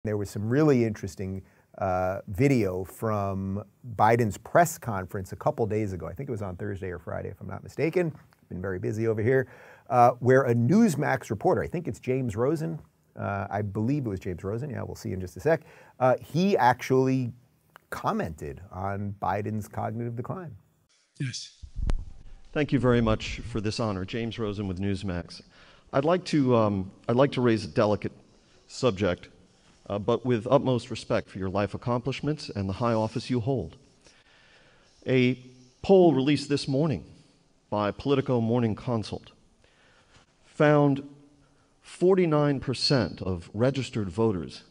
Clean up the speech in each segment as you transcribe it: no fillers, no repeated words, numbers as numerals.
There was some really interesting video from Biden's press conference a couple days ago. I think it was on Thursday or Friday, if I'm not mistaken. Been very busy over here, where a Newsmax reporter, I think it's James Rosen, I believe it was James Rosen, yeah, we'll see in just a sec, he actually commented on Biden's cognitive decline. Yes. Thank you very much for this honor. James Rosen with Newsmax. I'd like to raise a delicate subject, but with utmost respect for your life accomplishments and the high office you hold. A poll released this morning by Politico Morning Consult found 49% of registered voters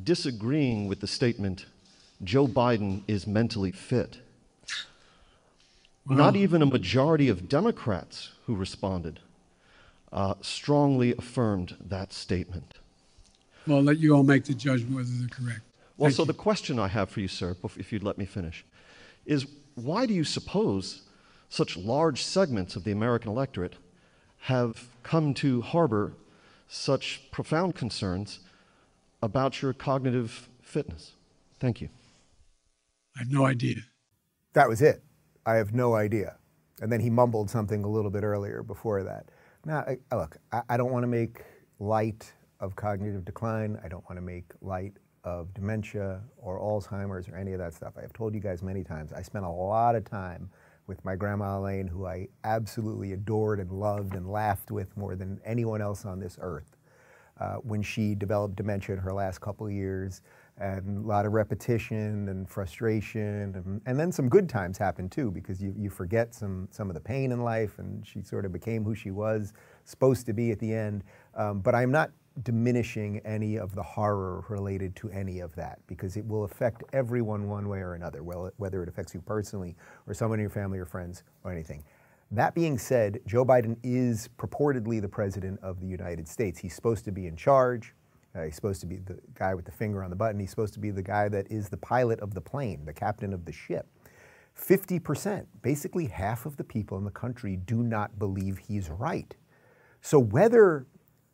disagreeing with the statement, Joe Biden is mentally fit. Wow. Not even a majority of Democrats who responded strongly affirmed that statement. Well, I'll let you all make the judgment whether they're correct. Well, Thank so you. the question I have for you, sir, if you'd let me finish, is why do you suppose such large segments of the American electorate have come to harbor such profound concerns about your cognitive fitness? Thank you. I have no idea. That was it. I have no idea. And then he mumbled something a little bit earlier before that. Now, look, I don't want to make light of cognitive decline. I don't want to make light of dementia or Alzheimer's or any of that stuff. I have told you guys many times, I spent a lot of time with my grandma Elaine, who I absolutely adored and loved and laughed with more than anyone else on this earth, when she developed dementia in her last couple of years, and a lot of repetition and frustration, and then some good times happened too, because you forget some of the pain in life, and she sort of became who she was supposed to be at the end. But I'm not diminishing any of the horror related to any of that, because it will affect everyone one way or another, whether it affects you personally or someone in your family or friends or anything. That being said, Joe Biden is purportedly the president of the United States. He's supposed to be in charge. He's supposed to be the guy with the finger on the button. He's supposed to be the guy that is the pilot of the plane, the captain of the ship. 50%, basically half of the people in the country, do not believe he's right. So whether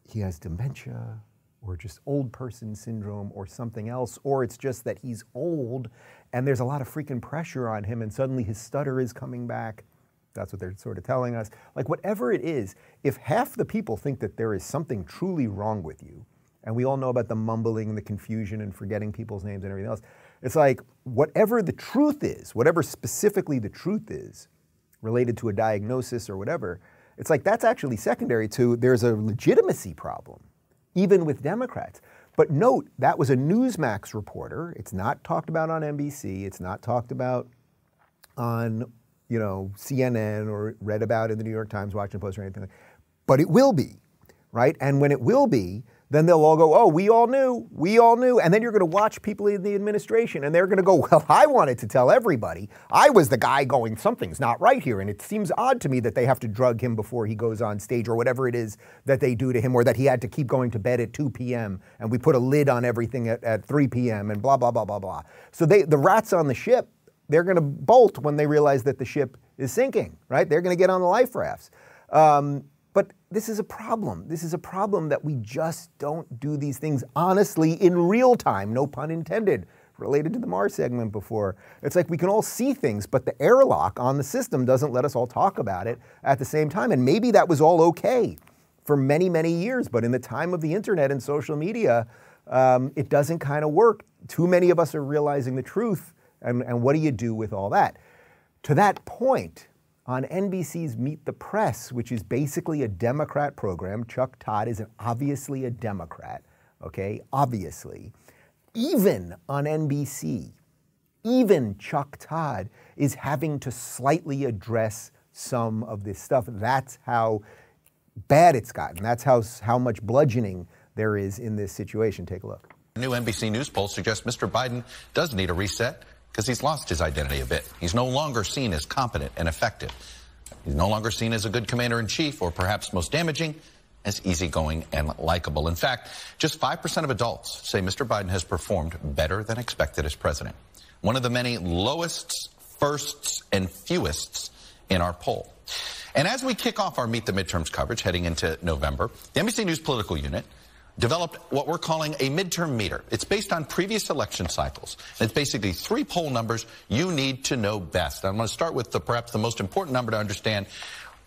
he has dementia or just old person syndrome or something else, or it's just that he's old and there's a lot of freaking pressure on him and suddenly his stutter is coming back, that's what they're sort of telling us. Like, whatever it is, if half the people think that there is something truly wrong with you, and we all know about the mumbling and the confusion and forgetting people's names and everything else, it's like, whatever the truth is, whatever specifically the truth is related to a diagnosis or whatever, it's like that's actually secondary to there's a legitimacy problem, even with Democrats. But note, that was a Newsmax reporter. It's not talked about on NBC. It's not talked about on, CNN or read about in the New York Times, Washington Post, or anything like that. But it will be, right? And when it will be, then they'll all go, oh, we all knew. And then you're going to watch people in the administration and they're going to go, well, I wanted to tell everybody. I was the guy going, something's not right here. And it seems odd to me that they have to drug him before he goes on stage or whatever it is that they do to him, or that he had to keep going to bed at 2 p.m. and we put a lid on everything at 3 p.m. and blah, blah, blah, blah, blah. So the rats on the ship, they're going to bolt when they realize that the ship is sinking, right? They're going to get on the life rafts. But this is a problem. This is a problem that we just don't do these things honestly in real time, no pun intended, related to the Mars segment before. It's like we can all see things, but the airlock on the system doesn't let us all talk about it at the same time. And maybe that was all okay for many, many years, but in the time of the internet and social media, it doesn't kind of work. Too many of us are realizing the truth, and what do you do with all that? To that point, on NBC's Meet the Press, which is basically a Democrat program, Chuck Todd is obviously a Democrat, okay, obviously. Even on NBC, even Chuck Todd is having to slightly address some of this stuff. That's how bad it's gotten. That's how much bludgeoning there is in this situation. Take a look. A new NBC News poll suggests Mr. Biden does need a reset, because he's lost his identity a bit. He's no longer seen as competent and effective. He's no longer seen as a good commander-in-chief, or perhaps most damaging, as easygoing and likable. In fact, just 5% of adults say Mr. Biden has performed better than expected as president. One of the many lowests, firsts, and fewests in our poll. And as we kick off our Meet the Midterms coverage heading into November, the NBC News political unit developed what we're calling a midterm meter. It's based on previous election cycles. And it's basically 3 poll numbers you need to know best. I'm going to start with perhaps the most important number to understand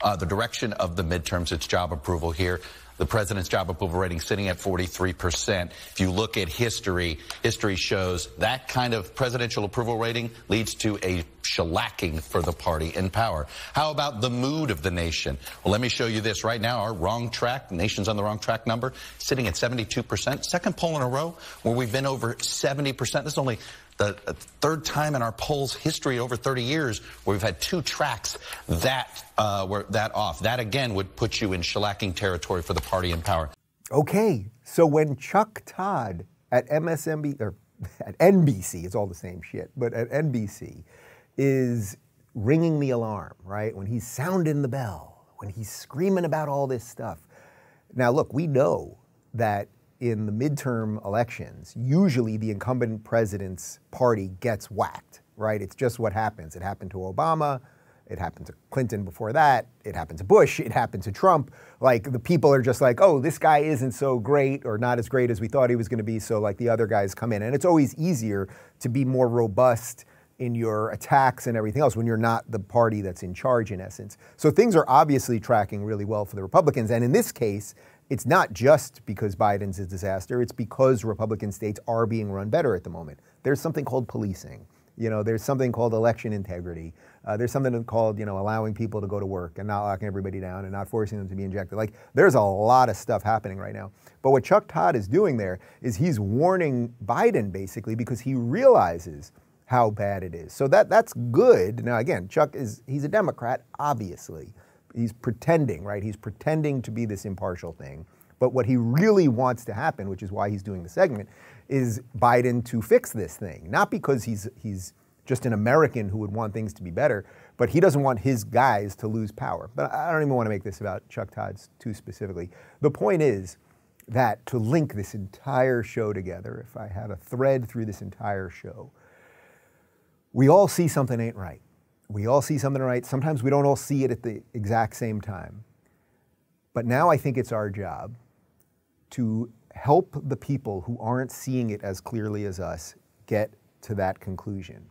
the direction of the midterms. It's job approval here. The president's job approval rating sitting at 43%. If you look at history, history shows that kind of presidential approval rating leads to a shellacking for the party in power. How about the mood of the nation? Well, let me show you this. Right now, our wrong track, the nation's on the wrong track number, sitting at 72%. Second poll in a row where we've been over 70%. This is only the third time in our polls history over 30 years where we've had 2 tracks were that off. That, again, would put you in shellacking territory for the party in power. Okay, so when Chuck Todd at MSNBC, or at NBC, it's all the same shit, but at NBC, is ringing the alarm, right? When he's sounding the bell, when he's screaming about all this stuff. Now, look, we know that in the midterm elections, usually the incumbent president's party gets whacked, right? It's just what happens. It happened to Obama. It happened to Clinton before that. It happened to Bush. It happened to Trump. Like, the people are just like, oh, this guy isn't so great or not as great as we thought he was going to be, so like the other guys come in. And it's always easier to be more robust in your attacks and everything else when you're not the party that's in charge, in essence. So things are obviously tracking really well for the Republicans. And in this case, it's not just because Biden's a disaster. It's because Republican states are being run better at the moment. There's something called policing. You know, there's something called election integrity. There's something called, you know, allowing people to go to work and not locking everybody down and not forcing them to be injected. Like, there's a lot of stuff happening right now. But what Chuck Todd is doing there is he's warning Biden, basically, because he realizes how bad it is. So that's good. Now, again, he's a Democrat, obviously. He's pretending, right? He's pretending to be this impartial thing. But what he really wants to happen, which is why he's doing the segment, is Biden to fix this thing. Not because he's just an American who would want things to be better, but he doesn't want his guys to lose power. But I don't even want to make this about Chuck Todd too specifically. The point is that to link this entire show together, if I had a thread through this entire show, we all see something ain't right. We all see something right. Sometimes we don't all see it at the exact same time. But now I think it's our job to help the people who aren't seeing it as clearly as us get to that conclusion.